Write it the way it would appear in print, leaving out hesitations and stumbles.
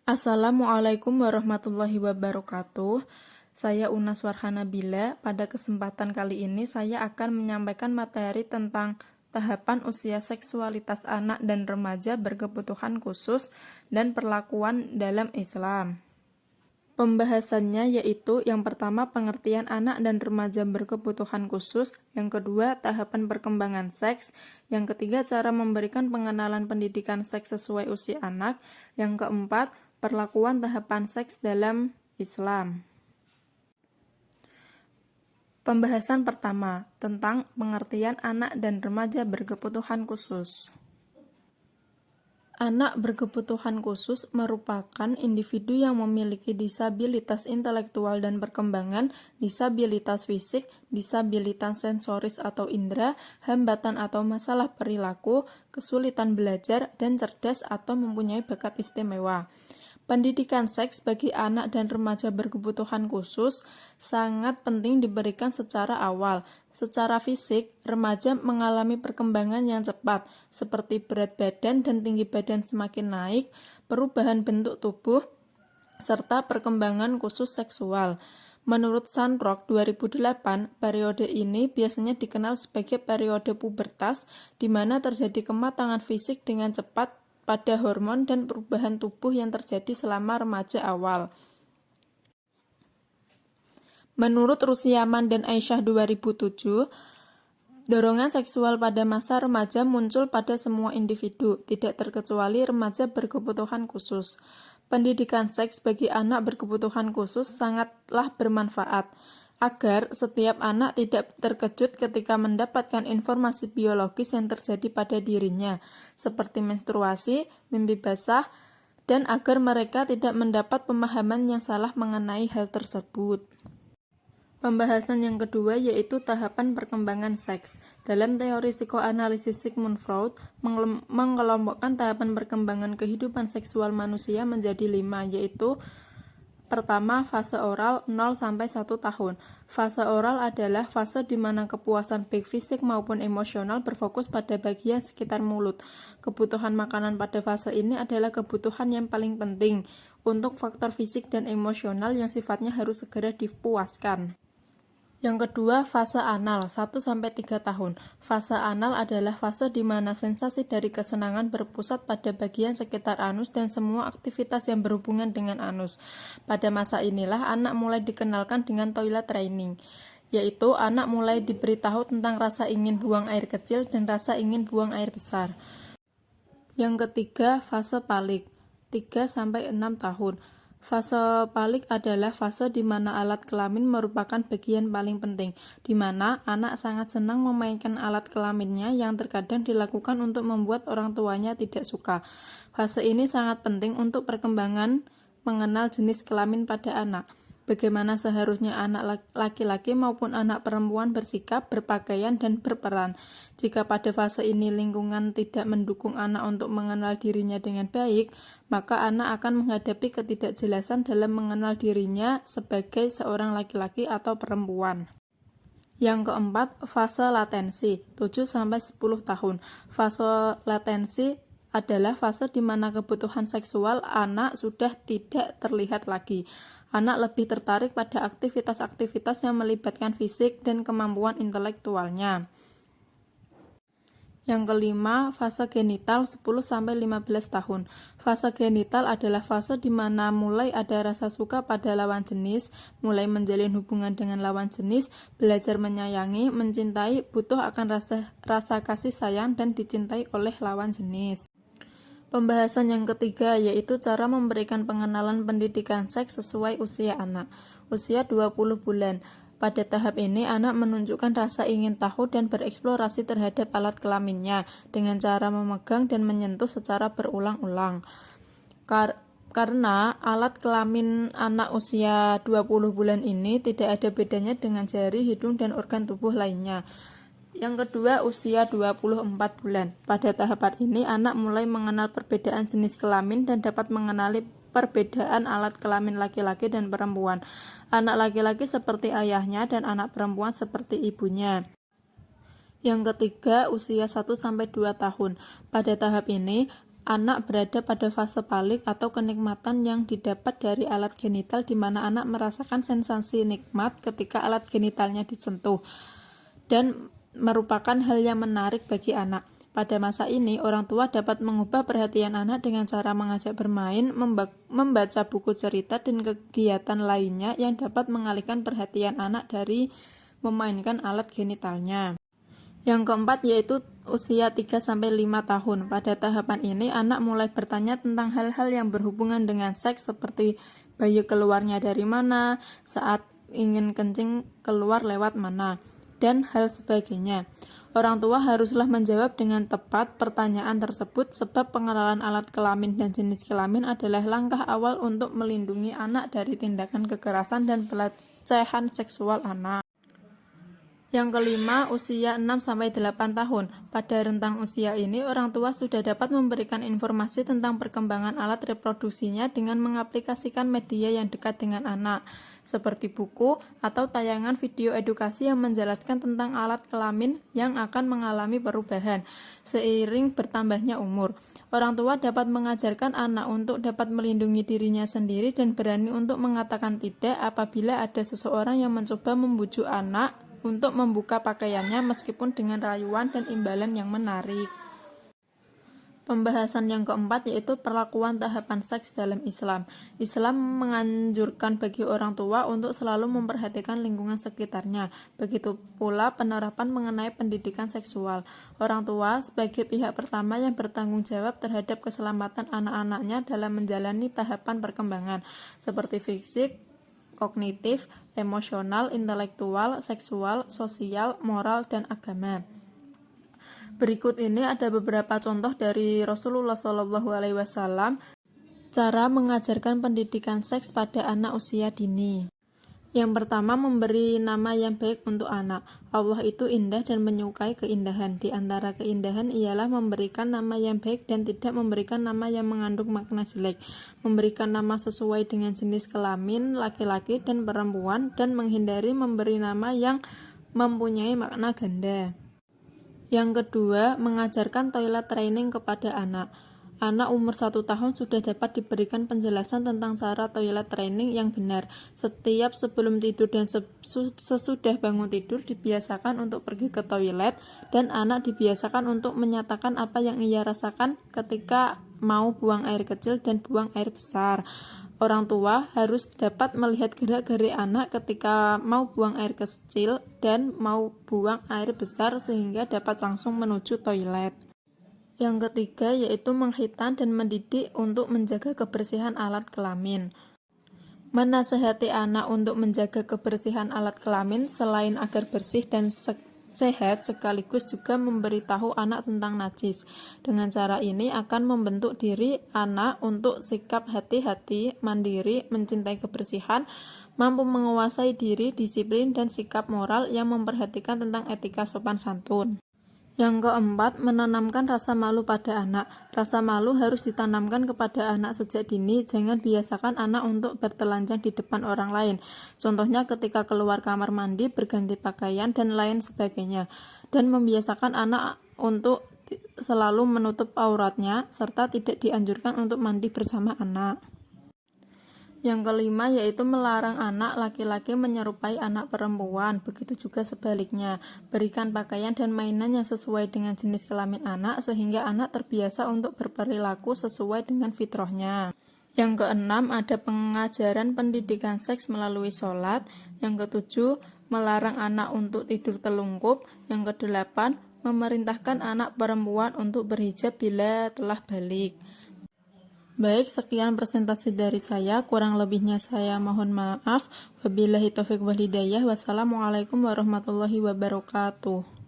Assalamualaikum warahmatullahi wabarakatuh. Saya Unas Warhanabila. Pada kesempatan kali ini saya akan menyampaikan materi tentang tahapan usia seksualitas anak dan remaja berkebutuhan khusus dan perlakuan dalam Islam. Pembahasannya yaitu yang pertama pengertian anak dan remaja berkebutuhan khusus, yang kedua tahapan perkembangan seks, yang ketiga cara memberikan pengenalan pendidikan seks sesuai usia anak, yang keempat perlakuan tahapan seks dalam Islam. Pembahasan pertama tentang pengertian anak dan remaja berkebutuhan khusus. Anak berkebutuhan khusus merupakan individu yang memiliki disabilitas intelektual dan perkembangan, disabilitas fisik, disabilitas sensoris atau indera, hambatan atau masalah perilaku, kesulitan belajar, dan cerdas atau mempunyai bakat istimewa. Pendidikan seks bagi anak dan remaja berkebutuhan khusus sangat penting diberikan secara awal. Secara fisik, remaja mengalami perkembangan yang cepat, seperti berat badan dan tinggi badan semakin naik, perubahan bentuk tubuh, serta perkembangan khusus seksual. Menurut Sunrock 2008, periode ini biasanya dikenal sebagai periode pubertas, di mana terjadi kematangan fisik dengan cepat pada hormon dan perubahan tubuh yang terjadi selama remaja awal. Menurut Rusiaman dan Aisyah 2007, dorongan seksual pada masa remaja muncul pada semua individu, tidak terkecuali remaja berkebutuhan khusus. Pendidikan seks bagi anak berkebutuhan khusus sangatlah bermanfaat, agar setiap anak tidak terkejut ketika mendapatkan informasi biologis yang terjadi pada dirinya, seperti menstruasi, mimpi basah, dan agar mereka tidak mendapat pemahaman yang salah mengenai hal tersebut. Pembahasan yang kedua yaitu tahapan perkembangan seks. Dalam teori psikoanalisis Sigmund Freud mengelompokkan tahapan perkembangan kehidupan seksual manusia menjadi 5, yaitu pertama, fase oral 0-1 tahun. Fase oral adalah fase di mana kepuasan baik fisik maupun emosional berfokus pada bagian sekitar mulut. Kebutuhan makanan pada fase ini adalah kebutuhan yang paling penting untuk faktor fisik dan emosional yang sifatnya harus segera dipuaskan. Yang kedua, fase anal 1-3 tahun. Fase anal adalah fase di mana sensasi dari kesenangan berpusat pada bagian sekitar anus dan semua aktivitas yang berhubungan dengan anus. Pada masa inilah anak mulai dikenalkan dengan toilet training, yaitu anak mulai diberitahu tentang rasa ingin buang air kecil dan rasa ingin buang air besar. Yang ketiga, fase palik 3-6 tahun. Fase palik adalah fase di mana alat kelamin merupakan bagian paling penting, di mana anak sangat senang memainkan alat kelaminnya yang terkadang dilakukan untuk membuat orang tuanya tidak suka. Fase ini sangat penting untuk perkembangan mengenal jenis kelamin pada anak. Bagaimana seharusnya anak laki-laki maupun anak perempuan bersikap, berpakaian, dan berperan. Jika pada fase ini lingkungan tidak mendukung anak untuk mengenal dirinya dengan baik, maka anak akan menghadapi ketidakjelasan dalam mengenal dirinya sebagai seorang laki-laki atau perempuan. Yang keempat, fase latensi 7-10 tahun. Fase latensi adalah fase di mana kebutuhan seksual anak sudah tidak terlihat lagi. Anak lebih tertarik pada aktivitas-aktivitas yang melibatkan fisik dan kemampuan intelektualnya. Yang kelima, fase genital 10-15 tahun. Fase genital adalah fase di mana mulai ada rasa suka pada lawan jenis, mulai menjalin hubungan dengan lawan jenis, belajar menyayangi, mencintai, butuh akan rasa kasih sayang dan dicintai oleh lawan jenis. Pembahasan yang ketiga yaitu cara memberikan pengenalan pendidikan seks sesuai usia anak. Usia 20 bulan. Pada tahap ini, anak menunjukkan rasa ingin tahu dan bereksplorasi terhadap alat kelaminnya dengan cara memegang dan menyentuh secara berulang-ulang. Karena alat kelamin anak usia 20 bulan ini tidak ada bedanya dengan jari, hidung, dan organ tubuh lainnya. Yang kedua, usia 24 bulan. Pada tahapan ini, anak mulai mengenal perbedaan jenis kelamin dan dapat mengenali perbedaan alat kelamin laki-laki dan perempuan. Anak laki-laki seperti ayahnya dan anak perempuan seperti ibunya. Yang ketiga, usia 1-2 tahun. Pada tahap ini, anak berada pada fase balik atau kenikmatan yang didapat dari alat genital, di mana anak merasakan sensasi nikmat ketika alat genitalnya disentuh dan merupakan hal yang menarik bagi anak. Pada masa ini, orang tua dapat mengubah perhatian anak dengan cara mengajak bermain, membaca buku cerita, dan kegiatan lainnya yang dapat mengalihkan perhatian anak dari memainkan alat genitalnya. Yang keempat yaitu usia 3-5 tahun. Pada tahapan ini, anak mulai bertanya tentang hal-hal yang berhubungan dengan seks seperti bayi keluarnya dari mana, saat ingin kencing keluar lewat mana, dan hal sebagainya. Orang tua haruslah menjawab dengan tepat pertanyaan tersebut, sebab pengenalan alat kelamin dan jenis kelamin adalah langkah awal untuk melindungi anak dari tindakan kekerasan dan pelecehan seksual anak. Yang kelima, usia 6-8 tahun. Pada rentang usia ini, orang tua sudah dapat memberikan informasi tentang perkembangan alat reproduksinya dengan mengaplikasikan media yang dekat dengan anak, seperti buku atau tayangan video edukasi yang menjelaskan tentang alat kelamin yang akan mengalami perubahan seiring bertambahnya umur. Orang tua dapat mengajarkan anak untuk dapat melindungi dirinya sendiri dan berani untuk mengatakan tidak apabila ada seseorang yang mencoba membujuk anak untuk membuka pakaiannya meskipun dengan rayuan dan imbalan yang menarik. Pembahasan yang keempat yaitu perlakuan tahapan seks dalam Islam. Islam menganjurkan bagi orang tua untuk selalu memperhatikan lingkungan sekitarnya. Begitu pula penerapan mengenai pendidikan seksual. Orang tua sebagai pihak pertama yang bertanggung jawab terhadap keselamatan anak-anaknya dalam menjalani tahapan perkembangan seperti fisik, kognitif, emosional, intelektual, seksual, sosial, moral, dan agama. Berikut ini ada beberapa contoh dari Rasulullah SAW cara mengajarkan pendidikan seks pada anak usia dini. Yang pertama, memberi nama yang baik untuk anak. Allah itu indah dan menyukai keindahan. Di antara keindahan ialah memberikan nama yang baik dan tidak memberikan nama yang mengandung makna jelek. Memberikan nama sesuai dengan jenis kelamin laki-laki dan perempuan, dan menghindari memberi nama yang mempunyai makna ganda. Yang kedua, mengajarkan toilet training kepada anak. Anak umur 1 tahun sudah dapat diberikan penjelasan tentang cara toilet training yang benar. Setiap sebelum tidur dan sesudah bangun tidur dibiasakan untuk pergi ke toilet, dan anak dibiasakan untuk menyatakan apa yang ia rasakan ketika mau buang air kecil dan buang air besar. Orang tua harus dapat melihat gerak-gerik anak ketika mau buang air kecil dan mau buang air besar sehingga dapat langsung menuju toilet. Yang ketiga yaitu menghitan dan mendidik untuk menjaga kebersihan alat kelamin. Menasihati anak untuk menjaga kebersihan alat kelamin selain agar bersih dan sehat, sekaligus juga memberitahu anak tentang najis. Dengan cara ini akan membentuk diri anak untuk sikap hati-hati, mandiri, mencintai kebersihan, mampu menguasai diri, disiplin, dan sikap moral yang memperhatikan tentang etika sopan santun. Yang keempat, menanamkan rasa malu pada anak. Rasa malu harus ditanamkan kepada anak sejak dini. Jangan biasakan anak untuk bertelanjang di depan orang lain. Contohnya ketika keluar kamar mandi, berganti pakaian, dan lain sebagainya. Dan membiasakan anak untuk selalu menutup auratnya, serta tidak dianjurkan untuk mandi bersama anak. Yang kelima yaitu melarang anak laki-laki menyerupai anak perempuan, begitu juga sebaliknya. Berikan pakaian dan mainan yang sesuai dengan jenis kelamin anak sehingga anak terbiasa untuk berperilaku sesuai dengan fitrahnya. Yang keenam ada pengajaran pendidikan seks melalui sholat. Yang ketujuh, melarang anak untuk tidur telungkup. Yang kedelapan, memerintahkan anak perempuan untuk berhijab bila telah balik. Baik, sekian presentasi dari saya. Kurang lebihnya saya mohon maaf. Wabillahi taufiq wal hidayah. Wassalamualaikum warahmatullahi wabarakatuh.